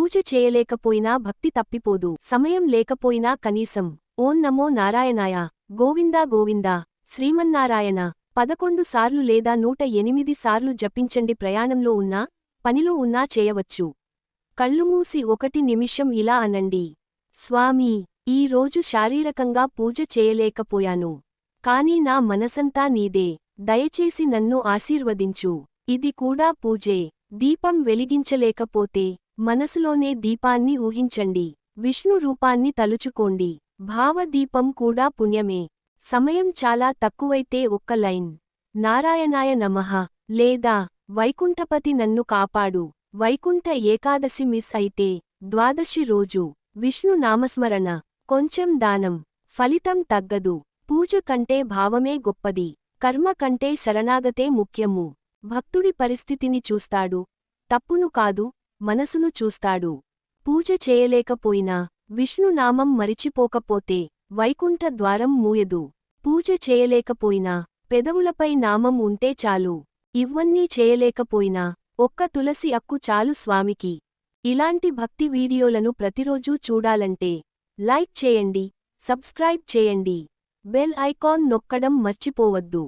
పూజ చేయలేకపోయినా భక్తి తప్పిపోదు. సమయం లేకపోయినా కనీసం ఓం నమో నారాయణాయ, గోవిందా గోవిందా, శ్రీమన్నారాయణ 11 సార్లు లేదా 108 సార్లు జపించండి. ప్రయాణంలో ఉన్నా, పనిలో ఉన్నా చేయవచ్చు. కళ్ళుమూసి 1 నిమిషం ఇలా అనండి: స్వామీ, ఈ రోజు శారీరకంగా పూజ చేయలేకపోయాను, కానీ నా మనసంతా నీదే, దయచేసి నన్ను ఆశీర్వదించు. ఇది కూడా పూజే. దీపం వెలిగించలేకపోతే మనసులోనే దీపాన్ని ఊహించండి. విష్ణు రూపాన్ని తలుచుకోండి. భావదీపం కూడా పుణ్యమే. సమయం చాలా తక్కువైతే ఒక్క లైన్ నారాయణాయ నమః లేదా వైకుంఠపతి నన్ను కాపాడు. వైకుంఠ ఏకాదశి మిస్ అయితే ద్వాదశి రోజు విష్ణు నామస్మరణ, కొంచెం దానం, ఫలితం తగ్గదు. పూజ కంటే భావమే గొప్పది. కర్మ కంటే శరణాగతే ముఖ్యము. భక్తుడి పరిస్థితిని చూస్తాడు, తప్పును కాదు, మనసును చూస్తాడు. పూజ చేయలేకపోయినా, విష్ణునామం మరిచిపోకపోతే వైకుంఠ ద్వారం మూయదు. పూజ చేయలేకపోయినా పెదవులపై నామం ఉంటే చాలు. ఇవన్నీ చేయలేకపోయినా ఒక్క తులసి అక్కు చాలు స్వామికి. ఇలాంటి భక్తి వీడియోలను ప్రతిరోజూ చూడాలంటే లైక్ చేయండి, సబ్స్క్రైబ్ చేయండి, బెల్ ఐకాన్ నొక్కడం మర్చిపోవద్దు.